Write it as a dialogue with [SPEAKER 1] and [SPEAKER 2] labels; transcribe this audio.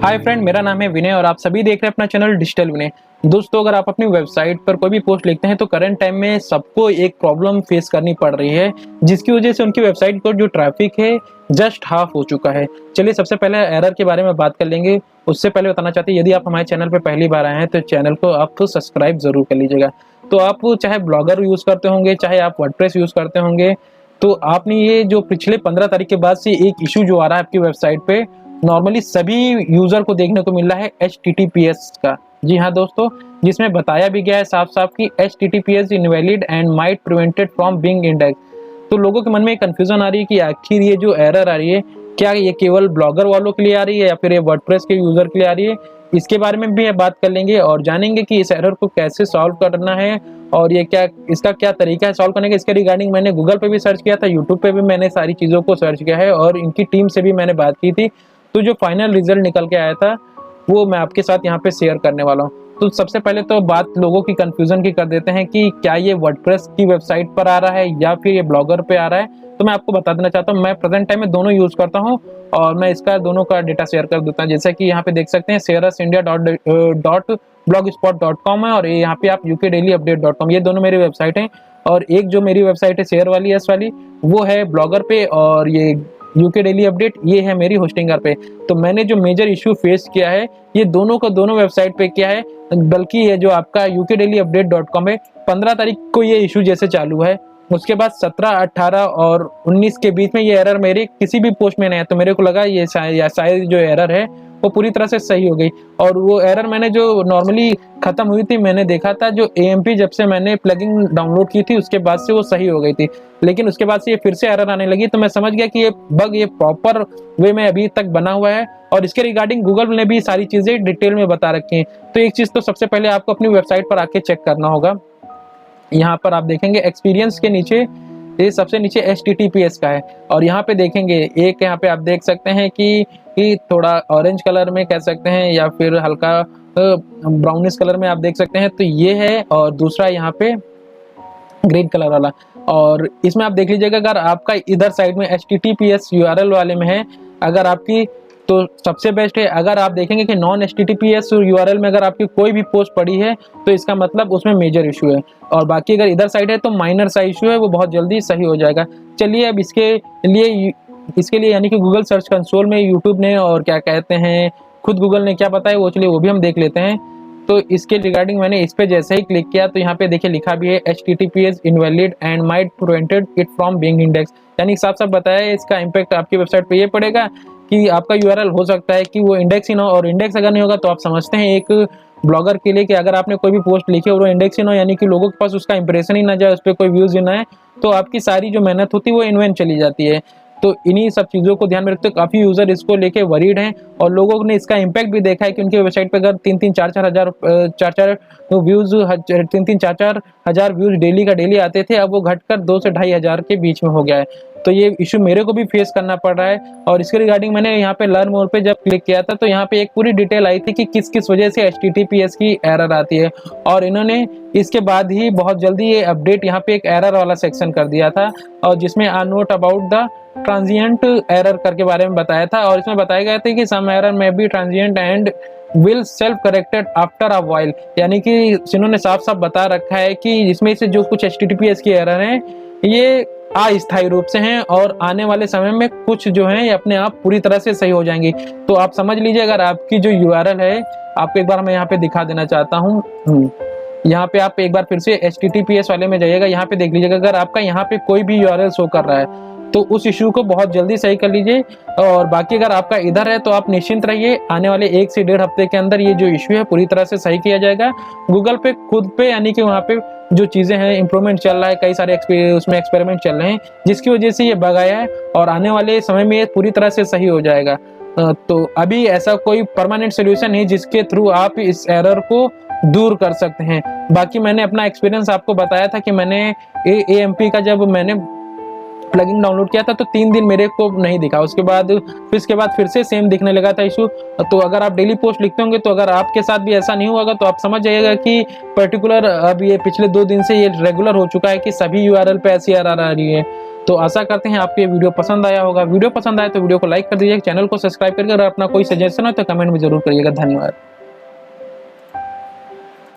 [SPEAKER 1] Hi friend, मेरा नाम है विनय और आप सभी देख रहे हैं अपना चैनल डिजिटल विनय। दोस्तों, अगर आप अपनी वेबसाइट पर कोई भी पोस्ट लिखते हैं तो करंट टाइम में सबको एक प्रॉब्लम फेस करनी पड़ रही है, जिसकी वजह से उनकी वेबसाइट पर जो ट्रैफिक है जस्ट हाफ हो चुका है। चलिए सबसे पहले एरर के बारे में बात कर लेंगे। उससे पहले बताना चाहते हैं, यदि आप हमारे चैनल पर पहली बार आए हैं तो चैनल को आप तो सब्सक्राइब जरूर कर लीजिएगा। तो आप चाहे ब्लॉगर यूज करते होंगे, चाहे आप वर्डप्रेस यूज करते होंगे, तो आपने ये जो पिछले 15 तारीख के बाद से एक इशू जो आ रहा है आपकी वेबसाइट पे, नॉर्मली सभी यूजर को देखने को मिल रहा है HTTPS का। जी हाँ दोस्तों, जिसमें बताया भी गया है साफ साफ कि HTTPS invalid and might prevented from being index. तो लोगों के मन में कंफ्यूजन आ रही है कि आखिर ये जो एरर आ रही है, क्या ये केवल ब्लॉगर वालों के लिए आ रही है या फिर ये वर्डप्रेस के यूजर के लिए आ रही है। इसके बारे में भी बात कर लेंगे और जानेंगे कि इस एरर को कैसे सॉल्व करना है और ये क्या, इसका क्या तरीका है सॉल्व करने का। इसके रिगार्डिंग मैंने गूगल पे भी सर्च किया था, यूट्यूब पे भी मैंने सारी चीज़ों को सर्च किया है और इनकी टीम से भी मैंने बात की थी। तो जो फाइनल रिजल्ट निकल के आया था वो मैं आपके साथ यहाँ पे शेयर करने वाला हूँ। तो सबसे पहले तो बात लोगों की कंफ्यूजन की कर देते हैं कि क्या ये वर्डप्रेस की वेबसाइट पर आ रहा है या फिर ये ब्लॉगर पे आ रहा है। तो मैं आपको बता देना चाहता हूँ, मैं प्रेजेंट टाइम में दोनों यूज करता हूँ और मैं इसका दोनों का डेटा शेयर कर देता हूँ। जैसे कि यहाँ पे देख सकते हैं serrusindia.blogspot.com है और यहाँ पे आप ukdailyupdate.com, ये दोनों मेरी वेबसाइट हैं। और एक जो मेरी वेबसाइट है शेयर वाली एस वाली, वो है ब्लॉगर पे, और ये यूके डेली अपडेट ये है मेरी होस्टिंगर पे। तो मैंने जो मेजर इशू फेस किया है ये दोनों को दोनों वेबसाइट पे किया है, बल्कि ये जो आपका ukdailyupdate.com है, 15 तारीख को ये इशू जैसे चालू है, उसके बाद 17, 18 और 19 के बीच में ये एरर मेरे किसी भी पोस्ट में नहीं है। तो मेरे को लगा ये शायद जो एरर है वो पूरी तरह से सही हो गई। और वो एरर मैंने जो नॉर्मली खत्म हुई थी, मैंने देखा था जो AMP जब से मैंने प्लगइन डाउनलोड की थी उसके बाद से वो सही हो गई थी, लेकिन उसके बाद से ये फिर से एरर आने लगी। तो मैं समझ गया कि ये बग ये प्रॉपर वे में अभी तक बना हुआ है और इसके रिगार्डिंग गूगल ने भी सारी चीजें डिटेल में बता रखी हैं। तो एक चीज तो सबसे पहले आपको अपनी वेबसाइट पर आके चेक करना होगा। यहाँ पर आप देखेंगे एक्सपीरियंस के नीचे, ये सबसे नीचे HTTPS का है और यहाँ पे देखेंगे एक, यहाँ पे आप देख सकते हैं कि थोड़ा ऑरेंज कलर में कह सकते हैं या फिर हल्का ब्राउनिश कलर में आप देख सकते हैं, तो ये है। और दूसरा यहाँ पे ग्रीन कलर वाला, और इसमें आप देख लीजिएगा अगर आपका इधर साइड में HTTPS URL वाले में है अगर आपकी, तो सबसे बेस्ट है। अगर आप देखेंगे कि नॉन HTTPS URL में अगर आपकी कोई भी पोस्ट पड़ी है तो इसका मतलब उसमें मेजर इशू है, और बाकी अगर इधर साइड है तो माइनर सा इशू है, वो बहुत जल्दी सही हो जाएगा। चलिए अब इसके लिए यानी कि गूगल सर्च कंसोल में यूट्यूब ने और क्या कहते हैं खुद गूगल ने क्या बताया वो, चलिए वो भी हम देख लेते हैं। तो इसके रिगार्डिंग मैंने इस पे जैसे ही क्लिक किया तो यहाँ पे देखिए लिखा भी है HTTPS invalid and might prevented it from being index, यानी साफ साफ बताया है इसका इम्पैक्ट आपकी वेबसाइट पे ये पड़ेगा कि आपका URL हो सकता है कि वो इंडेक्स ही ना हो, और इंडेक्स अगर नहीं होगा तो आप समझते हैं एक ब्लॉगर के लिए कि अगर आपने कोई भी पोस्ट लिखी और वो इंडेक्स ही ना हो, यानी कि लोगों के पास उसका इंप्रेशन ही ना जाए, उस पर कोई व्यूज ही ना है, तो आपकी सारी जो मेहनत होती है वो इनवेन चली जाती है। तो इन्हीं सब चीज़ों को ध्यान में रखते हुए काफ़ी यूज़र इसको लेके वरीड हैं और लोगों ने इसका इम्पैक्ट भी देखा है कि उनकी वेबसाइट पे अगर 3-3, 4-4 व्यूज़ 3-3, 4-4 हज़ार व्यूज़ डेली का डेली आते थे, अब वो घटकर 2 से 2.5 हज़ार के बीच में हो गया है। तो ये इशू मेरे को भी फेस करना पड़ रहा है और इसके रिगार्डिंग मैंने यहाँ पे लर्न मोर पे जब क्लिक किया था तो यहाँ पे एक पूरी डिटेल आई थी कि किस किस वजह से HTTPS की एरर आती है, और इन्होंने इसके बाद ही बहुत जल्दी ये अपडेट यहाँ पे एक एरर वाला सेक्शन कर दिया था और जिसमें a note about the transient error करके बारे में बताया था। और इसमें बताया गया था कि some error may be transient and will self corrected after a while, यानी कि इन्होंने साफ साफ बता रखा है कि इसमें से जो कुछ HTTPS की एरर हैं ये अस्थायी रूप से हैं और आने वाले समय में कुछ जो हैं ये अपने आप पूरी तरह से सही हो जाएंगी। तो आप समझ लीजिए अगर आपकी जो URL है, आपको एक बार मैं यहाँ पे दिखा देना चाहता हूँ। यहाँ पे आप एक बार फिर से HTTPS वाले में जाइएगा, यहाँ पे देख लीजिएगा अगर आपका यहाँ पे कोई भी URL शो कर रहा है तो उस इशू को बहुत जल्दी सही कर लीजिए। और बाकी अगर आपका इधर है तो आप निश्चिंत रहिए, आने वाले 1 से 1.5 हफ्ते के अंदर ये जो इशू है पूरी तरह से सही किया जाएगा। गूगल पे खुद पे यानी कि वहाँ पे जो चीज़ें हैं इंप्रूवमेंट चल रहा है, कई सारे उसमें एक्सपेरिमेंट चल रहे हैं जिसकी वजह से ये बग आया है और आने वाले समय में ये पूरी तरह से सही हो जाएगा। तो अभी ऐसा कोई परमानेंट सोल्यूशन नहीं जिसके थ्रू आप इस एरर को दूर कर सकते हैं। बाकी मैंने अपना एक्सपीरियंस आपको बताया था कि मैंने AMP का जब मैंने प्लगइन डाउनलोड किया था तो 3 दिन मेरे को नहीं दिखा, उसके बाद फिर से सेम दिखने लगा था इशू। तो अगर आप डेली पोस्ट लिखते होंगे तो अगर आपके साथ भी ऐसा नहीं होगा तो आप समझ जाइएगा कि पर्टिकुलर अब ये पिछले 2 दिन से ये रेगुलर हो चुका है कि सभी URL पे ऐसी एरर आ रही है। तो आशा करते हैं आपको ये वीडियो पसंद आया होगा। वीडियो पसंद आए तो वीडियो को लाइक कर दीजिए, चैनल को सब्सक्राइब करके, अगर अपना कोई सजेशन हो तो कमेंट में जरूर करिएगा। धन्यवाद।